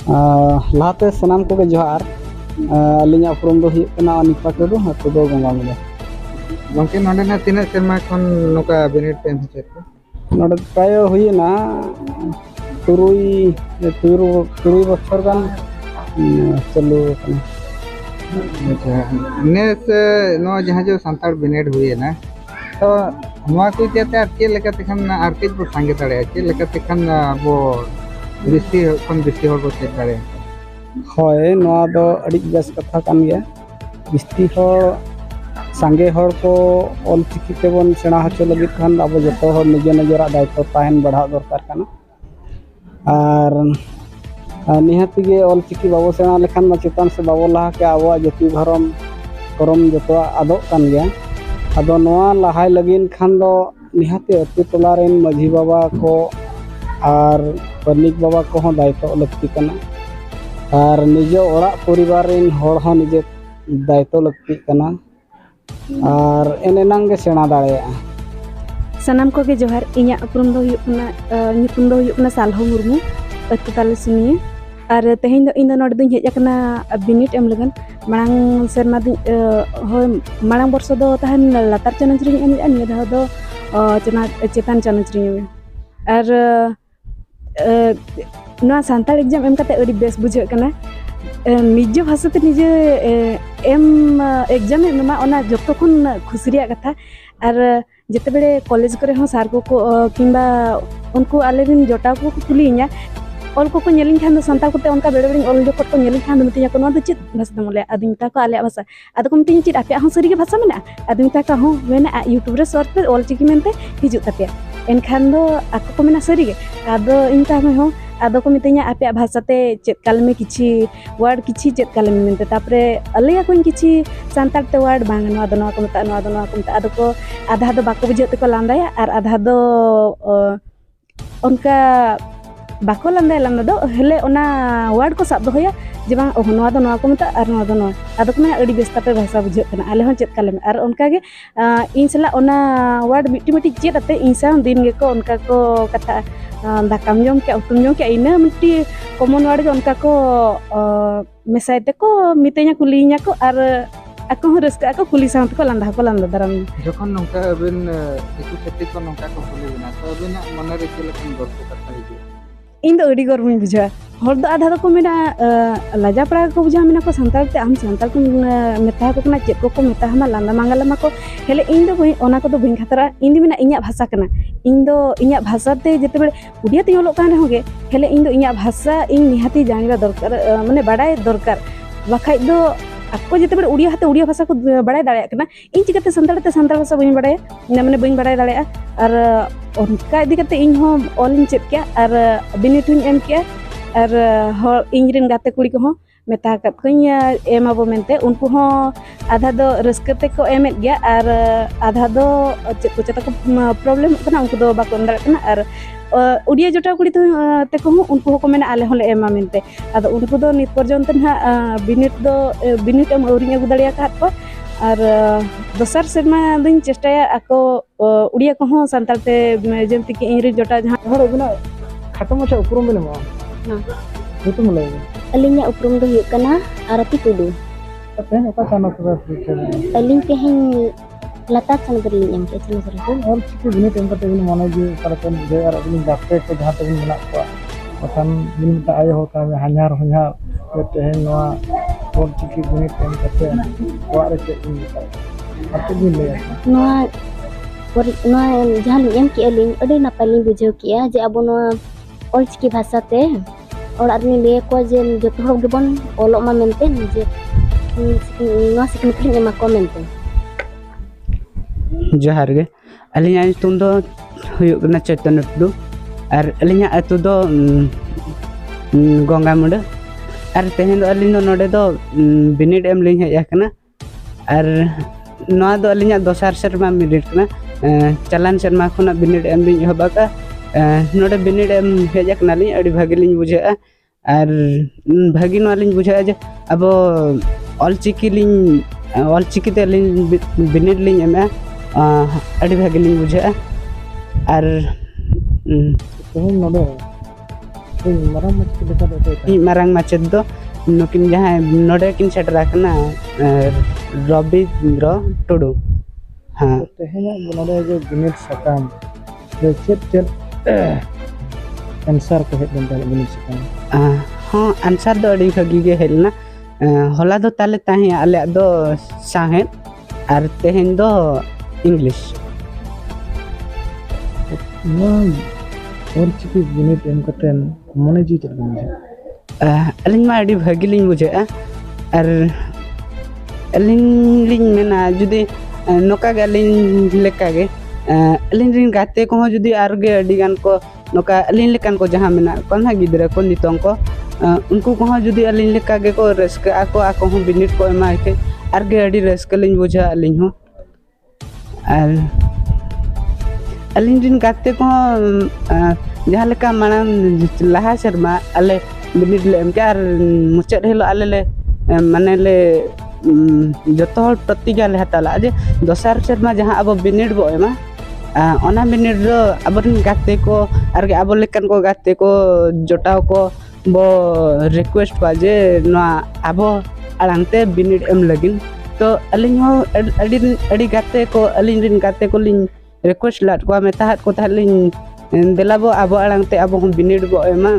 ᱞᱟᱦᱟᱛᱮ ᱥᱟᱱᱟᱢ ᱠᱚᱜᱮ ᱡᱚᱦᱟᱨ ᱟᱹᱞᱤᱧᱟᱜ ᱩᱯᱨᱩᱢ ᱫᱚ ᱦᱩᱭᱩᱜ ᱠᱟᱱᱟ ᱚᱱᱤᱯᱟ ᱴᱩᱰᱩ ᱟᱹᱛᱩ ᱫᱚ ᱜᱚᱸᱜᱟᱢᱩᱲᱟᱹ ᱜᱚᱝᱠᱮ ᱱᱚᱰᱮ ᱱᱟᱜ ᱛᱤᱱᱟᱹᱜ ᱥᱮᱨᱢᱟ ᱠᱷᱚᱱ ᱱᱚᱝᱠᱟ ᱵᱤᱱᱤᱰ ᱯᱮ ᱮᱢ ᱦᱚᱪᱚᱭᱮᱫ ᱠᱚᱣᱟ? ᱱᱚᱰᱮ ᱯᱨᱟᱭ ᱦᱩᱭᱮᱱᱟ ᱛᱩᱨᱩᱭ ᱵᱚᱪᱷᱚᱨ ᱜᱟᱱ ᱪᱟᱹᱞᱩ ᱟᱠᱟᱱᱟ। ᱟᱪᱪᱷᱟ, ᱱᱮᱥ ᱱᱚᱣᱟ ᱡᱟᱦᱟᱸ ᱡᱮ ᱥᱟᱱᱛᱟᱲ ᱵᱤᱱᱤᱰ ᱦᱩᱭᱮᱱᱟ तो नवा को इत्याते आर चेक लेका तेखान आर कई बो सांगे दाड़े चेक लेका तेखान अबो बिस्ती खन बिस्ती हर बो चेक दाड़े होय नवा दो अड़ी बेस कथा कान गया बिस्ती हर सांगे हर को ऑल चिकी तेबन सेना हचो लगित खान अब जतो हर निजे निजेरा दायित्व ताहेन बढ़ा दरकार काना आर निहाती गे ऑल चिकी बाबो सेना लेखान मा चेतन से बाबो लाहा के आबो जाति धर्म करम जतो आदो कान गया अदो नवा लहाय लगिन खान दो निहाती अतु टोला रेन माझी बाबा को आर परनिक बाबा को हो दायित्व लगती कना और निजे ओरा परिवार रेन होड़ हो निजे दायित्व लगती कना और एनेनांग गे सेना दाड़ेया सनाम को गे जोहार इኛ उपरुम दो हुयुकना nyutum दो हुयुकना सालहो मुर्मू अतु ताले सुनिए और तेहें दो इन दो नोड दुñ हेज अकना बिनिट एम लगन मांग सेरमा दुñ होय मांग वर्ष दो तहन लातार चनच रिñ एम निया धा दो चेतन चनच रिñ और नवा सांताल एग्जाम एम कते अडी बेस बुझे कना निजे भाषा ते निजे एम एग्जाम एम ओना जतो खन खुशी रिया कथा और जिते बेले कॉलेज करे हो सार को किंबा उनको आलेरिन जोटा को कुलिया ऑल को नेलिन खान संता कोते उनका बेड़े बेड़े ऑल जोकट को नेलिन खान मितिया को नोद चित भाषा दमले आदि मिता को आले भाषा आदि को मितिया चित आपे हो सरी के भाषा मेना आदि मिता का हो मेना यूट्यूब रे सर्च पे ऑल चिकी मेनते हिजु तपिया एन खान दो आको को मेना सरी के आदो इनता में हो आदो को मितिया आपे भाषा ते चेत काल में किछि वर्ड किछि चेत काल में मेनते तापरे अलिया को किछि संताल ते वर्ड बांग नवा दो को मता नवा दो को आदो को आधा दो बाको बुझे ते को लांदाया और आधा दो उनका बाको लांदाया लांदा दो हेले ओना वर्ड को साब दोया जे बांग ओ नवा दो को मता और नवा दो आदो को अडी बेस्ता पे भाषा बुझे कना आले हो चेत काल में और उनका गे इन सला ओना वर्ड मिट्टी मिट्टी चेत अते इंसा दिन गे को उनका को कथा दाकाम जम के उतुम जम के इना मिट्टी कॉमन वर्ड के उनका को मेसाय ते को मितेኛ कुलिኛ को और ako रस्का को कुली साथ को लांदा दाराम जखन नोंका अबिन इकु छत्ती को नोंका को कुली बिना तो अबिना मन रे के लेकिन गर्व कथा हिजु इन दो अडी गर्व बुझा हर दो आधा को मेना लाजा पड़ा को बुझा मेना को संताल ते हम संताल को मेता को कना चेक को मेता हम लांदा मांगला मा को हेले इन दो ओना को दो बिन खतरा इन दी मेना इኛ भाषा कना इन दो इኛ भाषा ते जते बेले उडिया ते ओलो कान होगे हेले इन दो इኛ भाषा इन निहाती जानिबा दरकार माने बाडाय दरकार बाखाय दो ako jete bere udia hate udia bhasa ko badai darea kana इन चिकते संताल भाषा बइन बडाया माने बइन बडाय दाड़ेया और उनका इदी कते इन हो ऑल इन चेक किया और बिनिट हुन एम किया और हर इन रेन गाते कुड़ी को हो मेता कत कोई एम आबो मेनते उनको हो आधा दो रस्कते को एम गया और आधा दो चेक को चेता को प्रॉब्लम कना उनको दो बाको अंदर कना और उड़िया जोटा कुड़ी ते को उनको को मेना आले होले एमा मेनते आदो उनको दो नित पर्यंत ना बिनिट एम औरिंग अगु दाड़िया का को और दोसर सेमा दिन चेष्टाया ako उड़िया को हो संताल ते जेमति कि इंग्लिश जोटा जहां हर बिना खाटो मचा उपरुम बेले मा हां तुम लय अलिंग उपरुम दो हुयुक कना आरती टुडू तेन ओका चाना पर अलिंग तेहें लता चंद्र लिंग एम के चंद्र को ऑल चिकी बिनिट एम कते बिन माने जे करते जे और बिन बापे को जहां तक मेना को बखान बिन मता आय हो का हन्यार हन्यार तेहें नवा ऑल चिकी बिनिट एम कते वारे के इन अते बिन ले नवा जहां एम के अलिंग अडी नापालिंग बुझाव किया जे अब नवा ऑल चिकी भाषा ते और आदमी ले को जे जतो हर गेबन ओलो मा मेनते जे नवा सिकन एमा को मेनते जोहार गे अलिया तुम दो हुयुक ना चैतन्य टुडू और अलिया अतु दो गंगामुड़ा और तेहें दो अलिन दो नोडे दो बिनिड एम लिंग हेज कना और नवा दो अलिया दोसार शर्मा मिनिट कना चलान शर्मा खुना बिनिड एम लिंग हबाका नोडे बिनिड एम हेज कना लिंग अडी भागी लिंग बुझा और भागी नवा लिंग बुझा जे अब ऑल चिकी ते लिंग बिनिड लिंग एम अड़ी भागी लिंग बुझा और तेहें नोडे ᱢᱟᱨᱟᱝ ᱢᱟᱪᱮᱫ ᱞᱮᱠᱟ ᱫᱚ ᱚᱠᱚᱭ ᱠᱟᱱᱟᱭ? ᱢᱟᱨᱟᱝ ᱢᱟᱪᱮᱫ ᱫᱚ ᱱᱩᱠᱤन ᱡᱟᱦᱟᱸᱭ ᱱᱚᱰᱮ kin ᱥᱮᱴᱮᱨ ᱟᱠᱟᱱᱟ ᱨᱚᱵᱤᱱᱫᱨᱚ ᱴᱩᱰᱩ ᱦᱮᱸ ᱛᱮᱦᱮᱧᱟᱜ ᱱᱚᱰे ᱡᱮ ᱵᱤᱱᱤᱰ ᱥᱟᱠᱟᱢ ᱡᱮ ᱪᱮᱫ ᱮᱱᱥᱟᱨ ᱠᱚ ᱦᱮᱡ ᱞᱮᱱ ᱛᱟᱦᱮᱸ ᱵᱤᱱᱤᱰ ᱥᱟᱠᱟᱢ? ᱦᱚᱸ ᱟᱱᱥᱟᱨ ᱫᱚ ᱟᱹᱰᱤ ᱵᱷᱟᱹᱜᱤ ᱜᱮ ᱦᱮᱡ ᱞᱮᱱᱟ ᱦᱚᱞᱟ ᱫᱚ ᱛᱟᱦᱞᱮ ᱛᱟᱦᱮᱸ ᱟᱞᱮᱭᱟᱜ ᱫᱚ ᱥᱟᱶᱦᱮᱫ ᱟᱨ ᱛᱮᱦᱮᱧ ᱫᱚ ᱤᱝᱞᱤশ ᱱᱚᱣᱟ ᱚᱞᱪᱤᱠᱤ ᱵᱤᱱᱤᱰ ᱮᱢ ᱠᱟᱛᱮᱱ ᱢᱚᱱᱮ ᱡᱤᱣᱤ ᱪᱮᱫ ᱵᱤᱱ ᱵᱩᱡᱷᱟᱹᱣᱟ? ᱟᱹᱞᱤᱧ ᱢᱟ ᱟᱹᱰᱤ ᱵᱷᱟᱹᱜᱤ ᱞᱤᱧ ᱵᱩᱡᱷᱟᱹᱜᱼᱟ ᱟᱨ ᱟᱹᱞᱤᱧ ᱞᱤᱧ ᱢᱮᱱᱟ ᱡᱩᱫᱤ ᱱᱚᱝᱠᱟ ᱜᱮ ᱟᱹᱞᱤᱧ ᱞᱮᱠᱟᱜᱮ ᱟᱹᱞᱤᱧ ᱨᱮᱱ ᱜᱟᱛᱮ ᱠᱚᱦᱚᱸ ᱡᱩᱫᱤ ᱟᱨᱜᱮ ᱟᱹᱰᱤ ᱜᱟᱱ ᱠᱚ ᱱᱚᱝᱠᱟ ᱟᱹᱞᱤᱧ ᱞᱮᱠᱟᱱ ᱠᱚ ᱡᱟᱦᱟᱸ ᱢᱮᱱᱟᱜ ᱠᱚᱣᱟ ᱱᱟᱦᱟᱜ ᱜᱤᱫᱽᱨᱟᱹ ᱠᱚ ᱱᱤᱛᱚᱝ ᱠᱚ उनको कहाँ जुदी अलिंग लेका गे को रस्क आको आको हम बिनिट को एमा के आरगे अड़ी रस्क लिंग बुझा अलिंग हो और अलिंग दिन गाते को जहाँ लेका मानम लहा शर्मा अले बिनिट ले एम के आर मुचत हेलो अले ले माने ले जतो हर प्रतिज्ञा ले हताला जे दोसार शर्मा जहाँ अब बिनिट बो एमा ओना बिनिट रो अबन गाते को आरगे अब लेकन को गाते को जोटाव को बो रिक्वेस्ट बाजे नवा आबो आलांते बिनिड एम लगिन तो अलिंग हो अड़ी गाते को अलिंग रिन गाते को लिंग रिक्वेस्ट लाट को मेता को तालिंग देलाबो आबो आलांते आबो हम बिनिड बो एमा